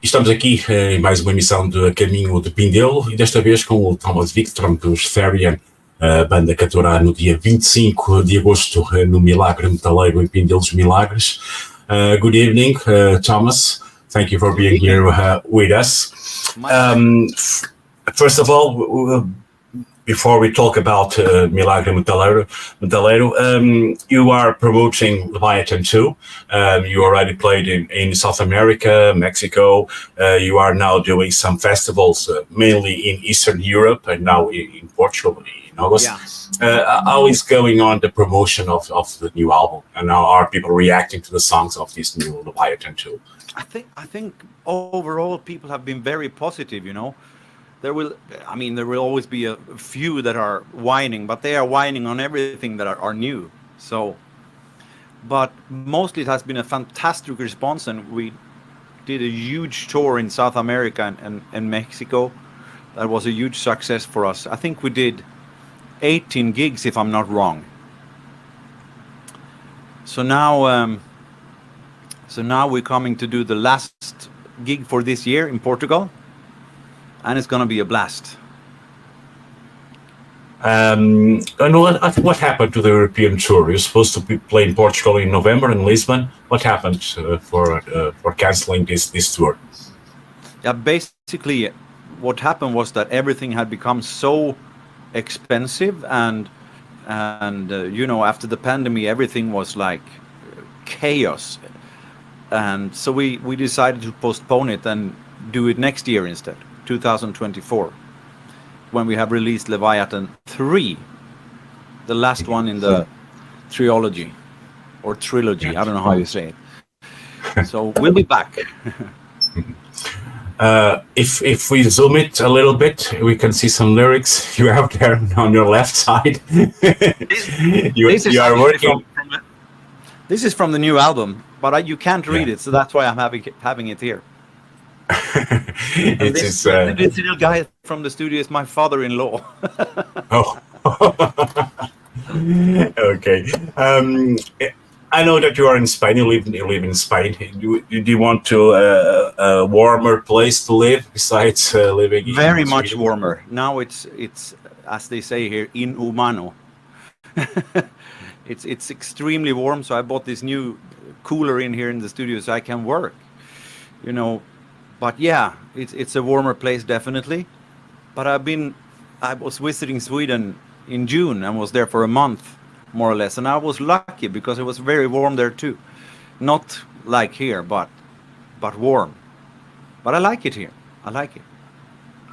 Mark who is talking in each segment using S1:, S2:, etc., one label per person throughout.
S1: Estamos aqui em mais uma emissão de Caminho de Pindelo e desta vez com o Thomas Vikström dos Therion, a banda que atuará no dia 25 de agosto no Milagre Metaleiro em Pindelos Milagres. Good evening, Thomas. Thank you for being here with us. First of all, before we talk about Milagre Metaleiro, you are promoting Leviathan 2. You already played in South America, Mexico. You are now doing some festivals, mainly in Eastern Europe and now in Portugal in August. Yeah. How is going on the promotion of the new album? And how are people reacting to the songs of this new Leviathan 2?
S2: I think overall people have been very positive, you know. There will always be a few that are whining, but they are whining on everything that are new. So, but mostly it has been a fantastic response, and we did a huge tour in South America and Mexico. That was a huge success for us. I think we did 18 gigs, if I'm not wrong. So now we're coming to do the last gig for this year in Portugal. And it's going to be a blast.
S1: And what happened to the European tour? You're supposed to play in Portugal in November in Lisbon. What happened for canceling this tour?
S2: Yeah, basically, what happened was that everything had become so expensive, and you know, after the pandemic, everything was like chaos, and so we decided to postpone it and do it next year instead. 2024, when we have released Leviathan 3, the last one in the trilogy. I don't know how you say it. So we'll be back.
S1: If we zoom it a little bit, we can see some lyrics you have there on your left side. You are working.
S2: This is from the new album, but you can't read it, so that's why I'm having it here. This little guy from the studio is my father-in-law.
S1: Oh, okay. I know that you are in Spain. You live in Spain. Do you want to a warmer place to live besides living in
S2: very
S1: Sweden?
S2: much warmer now? It's as they say here, inhumano. It's extremely warm. So I bought this new cooler in here in the studio so I can work. You know. But yeah, it's a warmer place definitely. But I was visiting Sweden in June and was there for a month, more or less. And I was lucky because it was very warm there too. Not like here, but warm. But I like it here. I like it.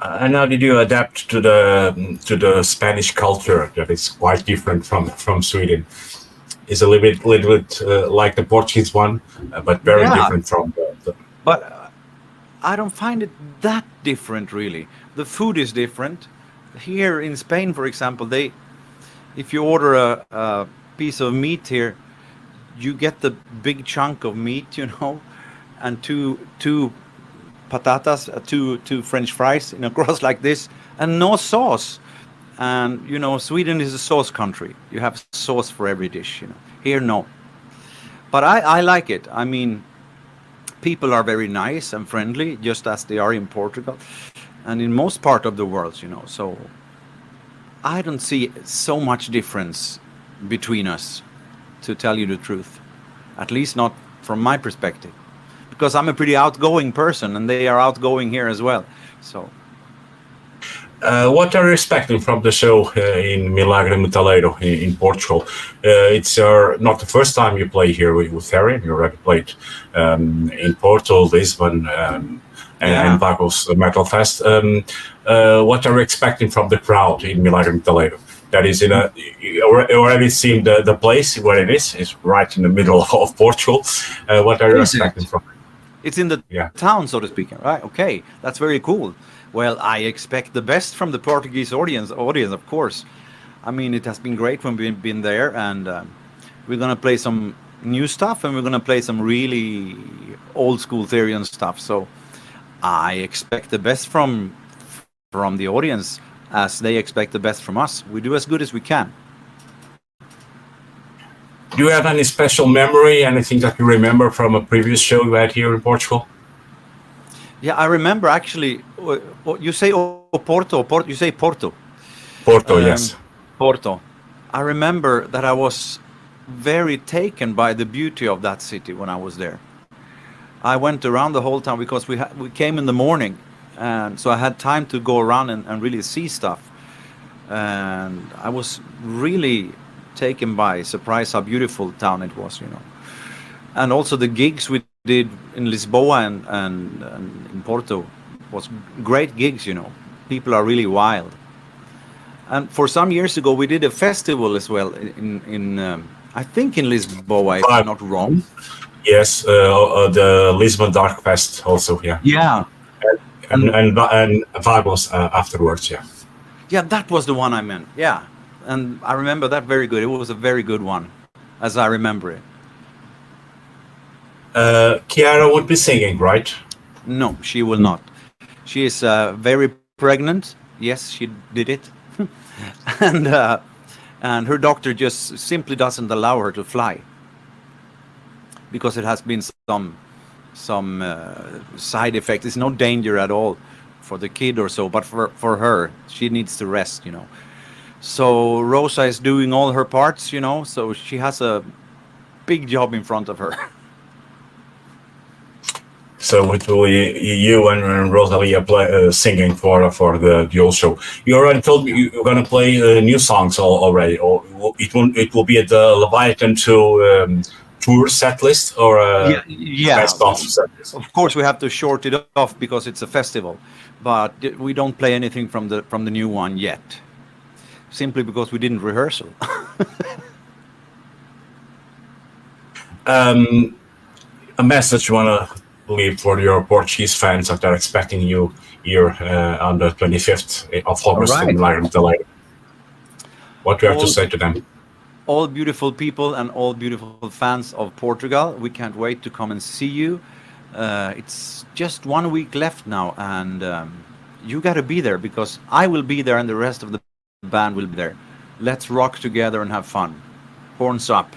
S1: And how did you adapt to the Spanish culture that is quite different from Sweden? It's a little bit like the Portuguese one, but very different from the
S2: But I don't find it that different, really. The food is different. Here in Spain, for example, if you order a piece of meat here, you get the big chunk of meat, you know, and two patatas, two French fries in a cross like this, and no sauce. And, you know, Sweden is a sauce country. You have sauce for every dish, you know. Here, no. But I like it. I mean, people are very nice and friendly, just as they are in Portugal and in most part of the world, you know. So I don't see so much difference between us, to tell you the truth. At least not from my perspective. Because I'm a pretty outgoing person and they are outgoing here as well. So
S1: what are you expecting from the show in Milagre Metaleiro in Portugal? It's not the first time you play here with Therion. You already played in Porto, Lisbon, and Vagos Metal Fest. What are you expecting from the crowd in Milagre Metaleiro? That is you already seen the place where it is. It's right in the middle of Portugal. What are you expecting from it?
S2: It's in the town, so to speak, right? Okay, that's very cool. Well, I expect the best from the Portuguese audience, of course. I mean, it has been great when we've been there, and we're going to play some new stuff, and we're going to play some really old-school Therion stuff. So I expect the best from the audience, as they expect the best from us. We do as good as we can.
S1: Do you have any special memory, anything that you remember from a previous show you had here in Portugal?
S2: Yeah, I remember actually. You say Porto. You say Porto.
S1: Porto, yes.
S2: Porto. I remember that I was very taken by the beauty of that city when I was there. I went around the whole town because we came in the morning, and so I had time to go around and really see stuff. And I was really taken by surprise how beautiful town it was, you know. And also the gigs we did in Lisboa and in Porto was great gigs, you know. People are really wild. And for some years ago, we did a festival as well in I think in Lisboa, if I'm not wrong.
S1: Yes, the Lisbon Dark Fest also, yeah.
S2: Yeah.
S1: And Vagos afterwards, yeah.
S2: Yeah, that was the one I meant. Yeah. And I remember that very good. It was a very good one, as I remember it.
S1: Chiara would be singing, right?
S2: No, she will not. She is very pregnant. Yes, she did it. And her doctor just simply doesn't allow her to fly because it has been some side effects. It's no danger at all for the kid or so, but for her, she needs to rest, you know. So Rosa is doing all her parts, you know, so she has a big job in front of her.
S1: So it will be you and Rosalia singing for the whole show. You already told me you're going to play new songs already, or it will be at the Leviathan 2 tour set list, or
S2: yeah.
S1: best of set list?
S2: Of course, we have to short it off because it's a festival, but we don't play anything from the new one yet, simply because we didn't rehearsal.
S1: A message you want to leave for your Portuguese fans that are expecting you here on the 25th of August in Milagre Metaleiro? What do you have to say to them?
S2: All beautiful people and all beautiful fans of Portugal, we can't wait to come and see you. It's just 1 week left now, and you got to be there because I will be there and the rest of the band will be there. Let's rock together and have fun. Horns up.